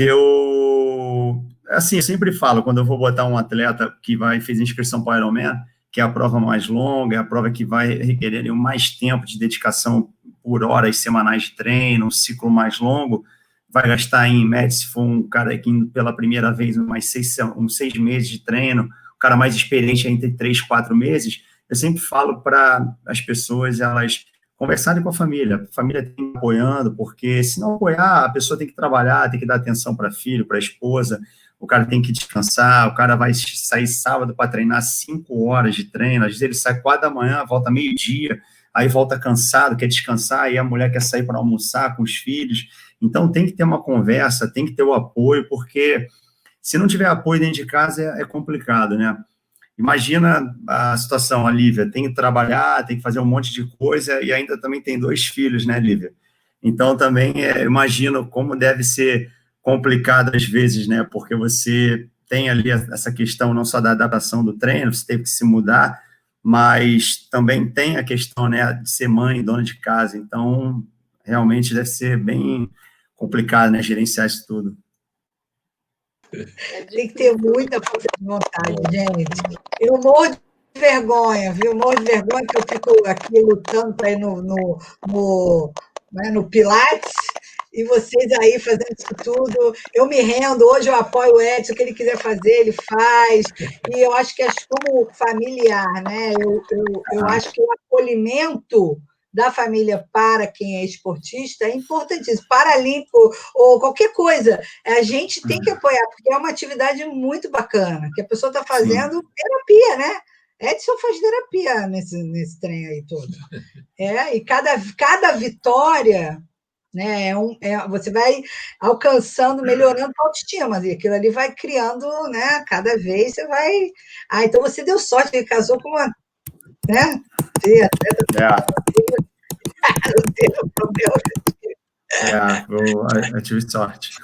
assim, eu sempre falo, quando eu vou botar um atleta que fez inscrição para o Ironman, que é a prova mais longa, é a prova que vai requerer mais tempo de dedicação por horas semanais de treino, um ciclo mais longo, vai gastar em média, se for um cara que pela primeira vez, uns 6 meses de treino, o cara mais experiente é entre 3 e 4 meses. Eu sempre falo para as pessoas elas conversarem com a família tem que ir apoiando, porque se não apoiar, a pessoa tem que trabalhar, tem que dar atenção para filho, para a esposa, o cara tem que descansar, o cara vai sair sábado para treinar 5 horas de treino, às vezes ele sai 4 da manhã, volta meio-dia, aí volta cansado, quer descansar, aí a mulher quer sair para almoçar com os filhos. Então tem que ter uma conversa, tem que ter o apoio, porque se não tiver apoio dentro de casa é complicado, né? Imagina a situação, a Lívia tem que trabalhar, tem que fazer um monte de coisa e ainda também tem 2 filhos, né, Lívia? Então, também imagino como deve ser complicado às vezes, né, porque você tem ali essa questão não só da adaptação do treino, você teve que se mudar, mas também tem a questão, né, de ser mãe, dona de casa, então, realmente deve ser bem complicado, né, gerenciar isso tudo. Tem que ter muita força de vontade, gente. Eu morro de vergonha, viu? Morro de vergonha que eu fico aqui lutando para ir no Pilates e vocês aí fazendo isso tudo. Eu me rendo, hoje eu apoio o Edson, o que ele quiser fazer, ele faz. E eu acho que, como familiar, né? Eu acho que o acolhimento da família para quem é esportista é importantíssimo. Paralímpico ou qualquer coisa, a gente tem que apoiar, porque é uma atividade muito bacana, que a pessoa está fazendo terapia, né? Edson faz terapia nesse trem aí todo. E cada vitória, né, você vai alcançando, melhorando a autoestima, e aquilo ali vai criando, né? Cada vez você vai. Então você deu sorte, ele casou com uma. Né? Eu tive sorte.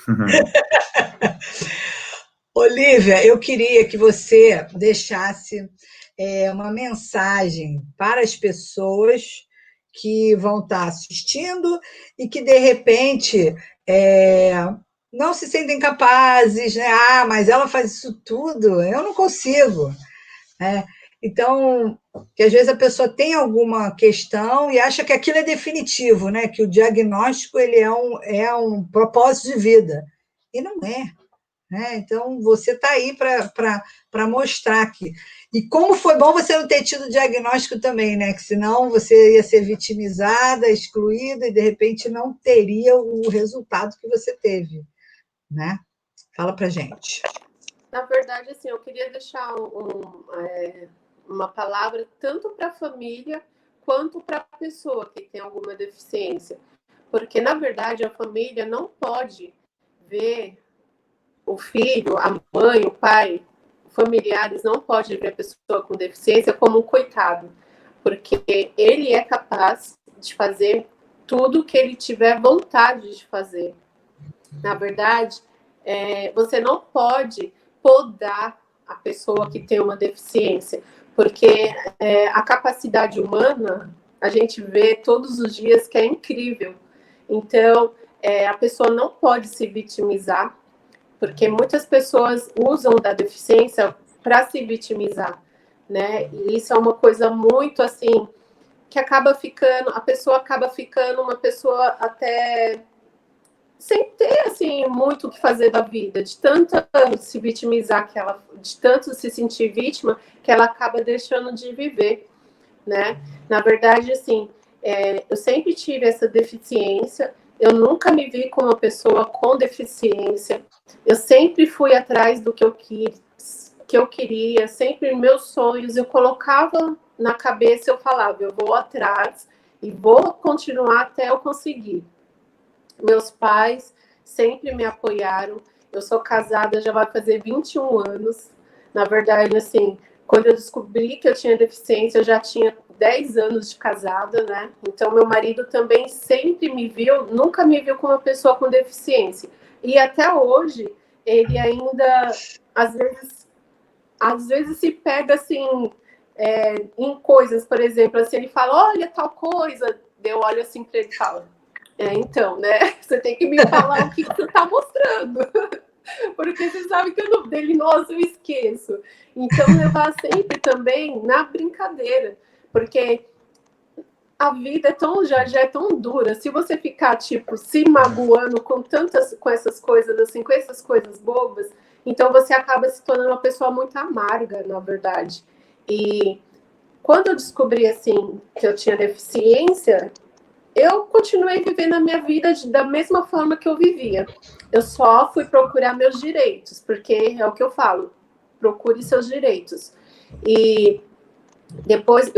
Olívia, eu queria que você deixasse uma mensagem para as pessoas que vão estar assistindo e que, de repente, não se sentem capazes, né? Mas ela faz isso tudo, eu não consigo. Então, que às vezes a pessoa tem alguma questão e acha que aquilo é definitivo, né? Que o diagnóstico ele é um propósito de vida. E não é. Então, você está aí para mostrar aqui. E como foi bom você não ter tido diagnóstico também, né? Que senão você ia ser vitimizada, excluída e, de repente, não teria o resultado que você teve. Né? Fala para gente. Na verdade, assim, eu queria deixar uma palavra tanto para a família quanto para a pessoa que tem alguma deficiência. Porque, na verdade, a família não pode ver o filho, a mãe, o pai, familiares, não pode ver a pessoa com deficiência como um coitado. Porque ele é capaz de fazer tudo que ele tiver vontade de fazer. Na verdade, você não pode podar a pessoa que tem uma deficiência, porque a capacidade humana, a gente vê todos os dias que é incrível. Então, a pessoa não pode se vitimizar, porque muitas pessoas usam da deficiência para se vitimizar, né? E isso é uma coisa muito, assim, que a pessoa acaba ficando uma pessoa até sem ter, assim, muito o que fazer da vida, de tanto se vitimizar, de tanto se sentir vítima, que ela acaba deixando de viver, né? Na verdade, assim, eu sempre tive essa deficiência, eu nunca me vi como uma pessoa com deficiência, eu sempre fui atrás do que eu queria, sempre meus sonhos, eu colocava na cabeça, eu falava, eu vou atrás e vou continuar até eu conseguir. Meus pais sempre me apoiaram. Eu sou casada, já vai fazer 21 anos. Na verdade, assim, quando eu descobri que eu tinha deficiência, eu já tinha 10 anos de casada, né? Então, meu marido também sempre me viu, nunca me viu como uma pessoa com deficiência. E até hoje, ele ainda, às vezes se pega, assim, em coisas, por exemplo, assim, ele fala, olha tal coisa, eu olho assim para ele e falo, então, né? Você tem que me falar o que você está mostrando. Porque você sabe que dele, nossa, eu esqueço. Então, levar sempre também na brincadeira. Porque a vida já é tão dura. Se você ficar, tipo, se magoando com essas coisas, assim, com essas coisas bobas, então você acaba se tornando uma pessoa muito amarga, na verdade. E quando eu descobri, assim, que eu tinha deficiência, eu continuei vivendo a minha vida da mesma forma que eu vivia. Eu só fui procurar meus direitos, porque é o que eu falo, procure seus direitos. E depois,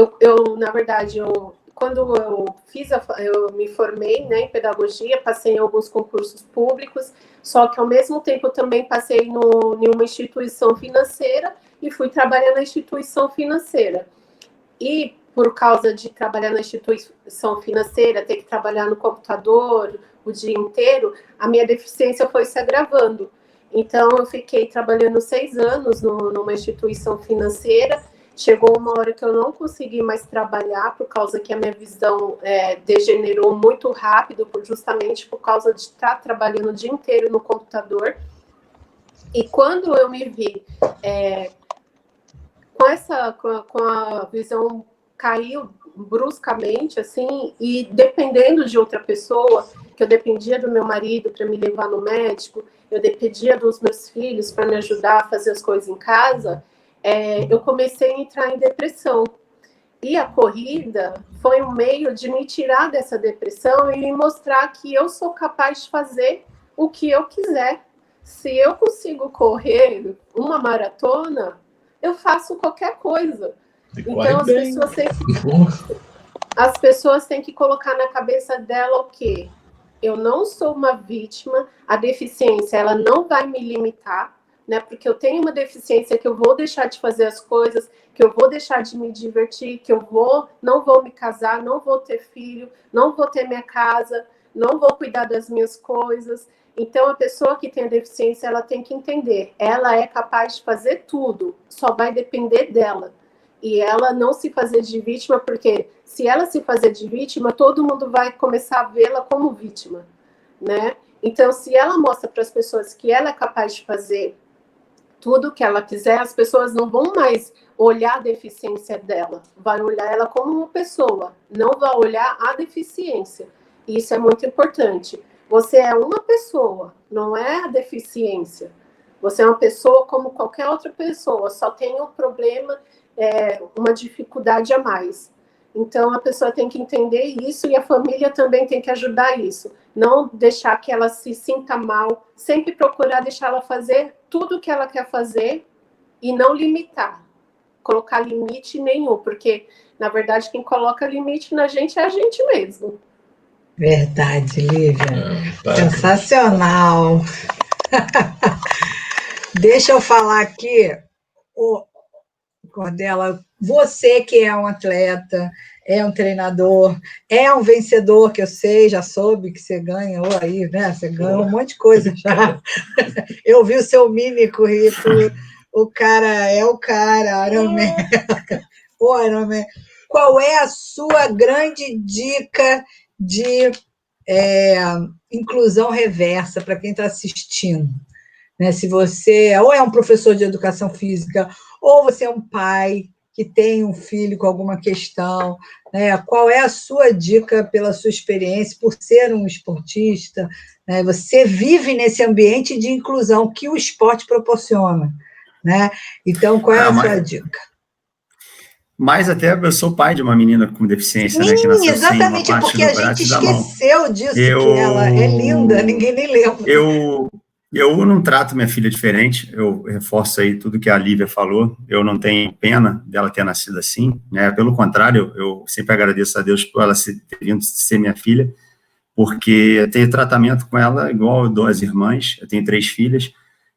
na verdade, quando eu me formei, né, em pedagogia, passei em alguns concursos públicos, só que ao mesmo tempo eu também passei em uma instituição financeira e fui trabalhar na instituição financeira. E por causa de trabalhar na instituição financeira, ter que trabalhar no computador o dia inteiro, a minha deficiência foi se agravando. Então, eu fiquei trabalhando 6 anos numa instituição financeira. Chegou uma hora que eu não consegui mais trabalhar, por causa que a minha visão degenerou muito rápido, justamente por causa de estar trabalhando o dia inteiro no computador. E quando eu me vi com a visão caiu bruscamente, assim, e dependendo de outra pessoa, que eu dependia do meu marido para me levar no médico, eu dependia dos meus filhos para me ajudar a fazer as coisas em casa, eu comecei a entrar em depressão. E a corrida foi um meio de me tirar dessa depressão e me mostrar que eu sou capaz de fazer o que eu quiser. Se eu consigo correr uma maratona, eu faço qualquer coisa. Então, as pessoas têm que colocar na cabeça dela o quê? Eu não sou uma vítima, a deficiência ela não vai me limitar, né? Porque eu tenho uma deficiência que eu vou deixar de fazer as coisas, que eu vou deixar de me divertir, que não vou me casar, não vou ter filho, não vou ter minha casa, não vou cuidar das minhas coisas. Então, a pessoa que tem a deficiência, ela tem que entender, ela é capaz de fazer tudo, só vai depender dela. E ela não se fazer de vítima, porque se ela se fazer de vítima, todo mundo vai começar a vê-la como vítima, né? Então, se ela mostra para as pessoas que ela é capaz de fazer tudo o que ela quiser, as pessoas não vão mais olhar a deficiência dela, vai olhar ela como uma pessoa, não vai olhar a deficiência. E isso é muito importante. Você é uma pessoa, não é a deficiência. Você é uma pessoa como qualquer outra pessoa, só tem um problema, uma dificuldade a mais. Então, a pessoa tem que entender isso e a família também tem que ajudar isso. Não deixar que ela se sinta mal, sempre procurar deixar ela fazer tudo o que ela quer fazer e não limitar. Colocar limite nenhum, porque, na verdade, quem coloca limite na gente é a gente mesmo. Verdade, Lívia. Sensacional. Deixa eu falar aqui, Cordela, você que é um atleta, é um treinador, é um vencedor, que eu sei, já soube que você ganhou aí, né? Você ganhou um monte de coisa já. Eu vi o seu mini currículo, o cara é o cara, Ironman. O Ironman. Qual é a sua grande dica de inclusão reversa para quem está assistindo? Né? Se você ou é um professor de educação física, ou você é um pai que tem um filho com alguma questão, né? Qual é a sua dica pela sua experiência, por ser um esportista? Né? Você vive nesse ambiente de inclusão que o esporte proporciona. Né? Então, qual é a sua dica? Mas até eu sou pai de uma menina com deficiência, Sim, né? Que nasceu exatamente, sem uma parte porque a gente esqueceu disso, que ela é linda, ninguém nem lembra. Eu não trato minha filha diferente, eu reforço aí tudo que a Lívia falou, eu não tenho pena dela ter nascido assim, né? Pelo contrário, eu sempre agradeço a Deus por ela ter vindo ser minha filha, porque eu tenho tratamento com ela igual eu dou às irmãs, eu tenho 3 filhas,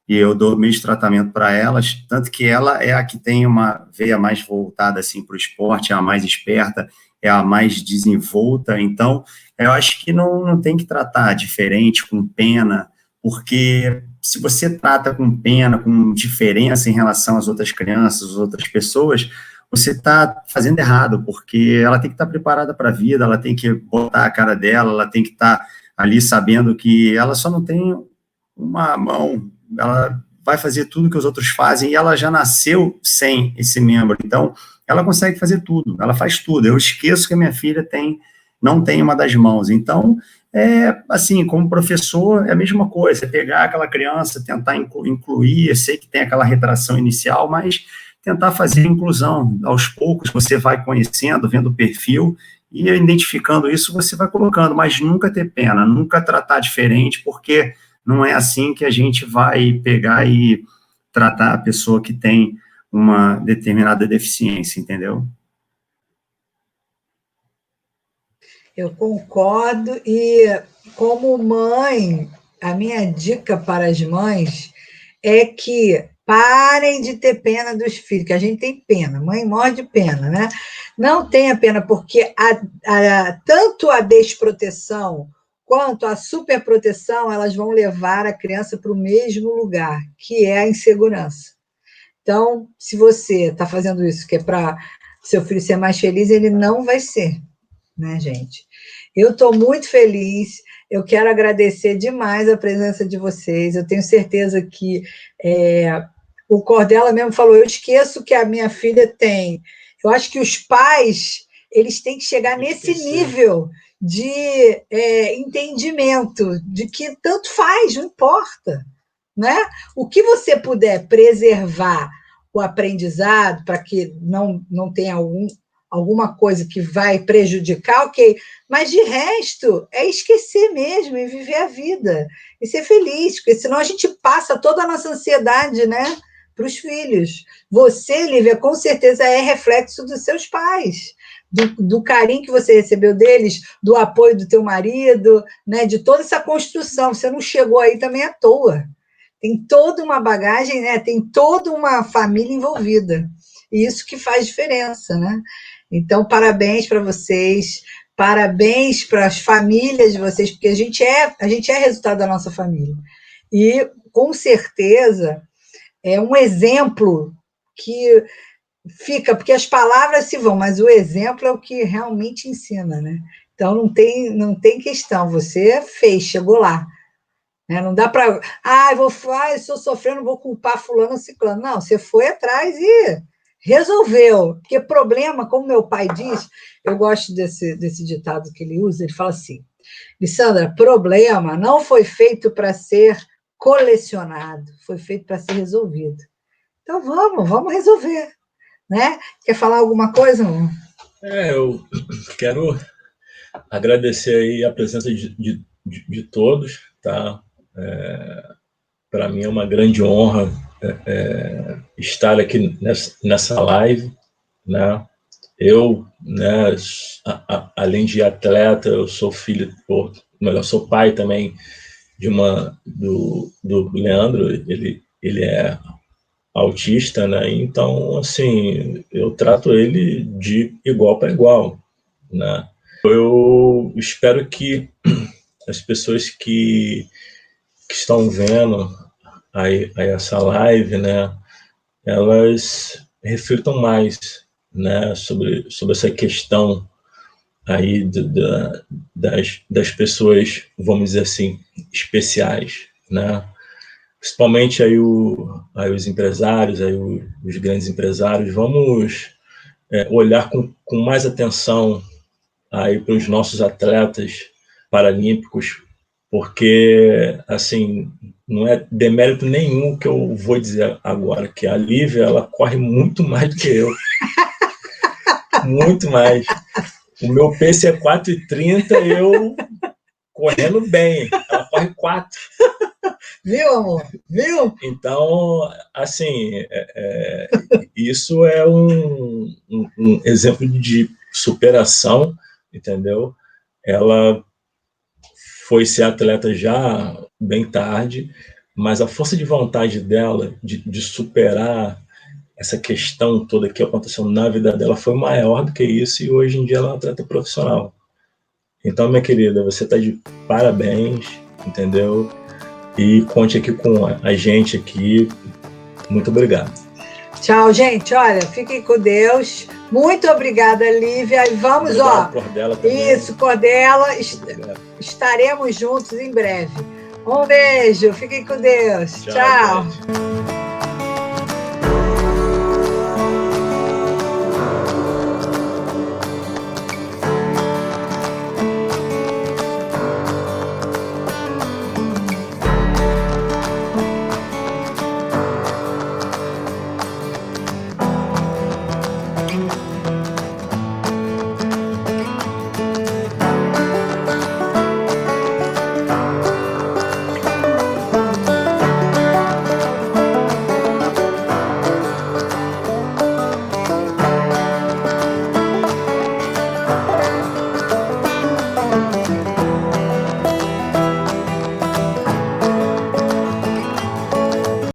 e eu dou o mesmo tratamento para elas, tanto que ela é a que tem uma veia mais voltada assim, para o esporte, é a mais esperta, é a mais desenvolta, então eu acho que não tem que tratar diferente, com pena, porque se você trata com pena, com diferença em relação às outras crianças, às outras pessoas, você está fazendo errado, porque ela tem que estar preparada para a vida, ela tem que botar a cara dela, ela tem que estar ali sabendo que ela só não tem uma mão, ela vai fazer tudo que os outros fazem, e ela já nasceu sem esse membro, então ela consegue fazer tudo, ela faz tudo. Eu esqueço que a minha filha não tem uma das mãos, então, assim, como professor, é a mesma coisa, é pegar aquela criança, tentar incluir, eu sei que tem aquela retração inicial, mas tentar fazer a inclusão, aos poucos você vai conhecendo, vendo o perfil, e identificando isso, você vai colocando, mas nunca ter pena, nunca tratar diferente, porque não é assim que a gente vai pegar e tratar a pessoa que tem uma determinada deficiência, entendeu? Eu concordo, e como mãe, a minha dica para as mães é que parem de ter pena dos filhos, que a gente tem pena, mãe morre de pena, né? Não tenha pena, porque tanto a desproteção quanto a superproteção, elas vão levar a criança para o mesmo lugar, que é a insegurança. Então, se você está fazendo isso, que é para seu filho ser mais feliz, ele não vai ser, né, gente? Eu estou muito feliz, eu quero agradecer demais a presença de vocês, eu tenho certeza que o Cordella mesmo falou, eu esqueço que a minha filha tem. Eu acho que os pais, eles têm que chegar nesse nível de entendimento, de que tanto faz, não importa, né? O que você puder preservar o aprendizado para que não tenha alguma coisa que vai prejudicar, ok, mas de resto é esquecer mesmo e viver a vida e ser feliz, porque senão a gente passa toda a nossa ansiedade, né, para os filhos. Você, Lívia, com certeza é reflexo dos seus pais, do carinho que você recebeu deles, do apoio do teu marido, né, de toda essa construção. Você não chegou aí também à toa. Tem toda uma bagagem, né, tem toda uma família envolvida. E isso que faz diferença, né? Então, parabéns para vocês, parabéns para as famílias de vocês, porque a gente é resultado da nossa família. E, com certeza, é um exemplo que fica, porque as palavras se vão, mas o exemplo é o que realmente ensina, né? Então, não tem questão, você fez, chegou lá. Não dá para, estou sofrendo, vou culpar fulano ou ciclano. Não, você foi atrás e resolveu. Porque problema, como meu pai diz, eu gosto desse ditado que ele usa, ele fala assim, Lissandra, problema não foi feito para ser colecionado, foi feito para ser resolvido. Então vamos resolver, né? Quer falar alguma coisa, amor? Eu quero agradecer aí a presença de todos, tá? Para mim é uma grande honra estar aqui nessa live, né? Eu, né, além de atleta, eu sou filho, sou pai também do Leandro, ele é autista, né? Então, assim, eu trato ele de igual para igual, né? Eu espero que as pessoas que estão vendo aí essa live, né, elas reflitam mais, né, sobre essa questão aí das pessoas, vamos dizer assim, especiais, né? Principalmente aí os empresários, aí os grandes empresários, vamos olhar com mais atenção aí para os nossos atletas paralímpicos, porque, assim, não é demérito nenhum que eu vou dizer agora, que a Lívia, ela corre muito mais do que eu. Muito mais. O meu pace é 4,30, eu correndo bem. Ela corre 4. Viu, amor? Viu? Então, assim, isso é um exemplo de superação, entendeu? Ela foi ser atleta já bem tarde, mas a força de vontade dela de superar essa questão toda que aconteceu na vida dela foi maior do que isso, e hoje em dia ela é uma atleta profissional. Então, minha querida, você está de parabéns, entendeu? E conte aqui com a gente aqui. Muito obrigado. Tchau, gente. Olha, fiquem com Deus. Muito obrigada, Lívia. E vamos, obrigado, Cordela, também. Isso, Cordela. Estaremos juntos em breve. Um beijo. Fiquem com Deus. Tchau.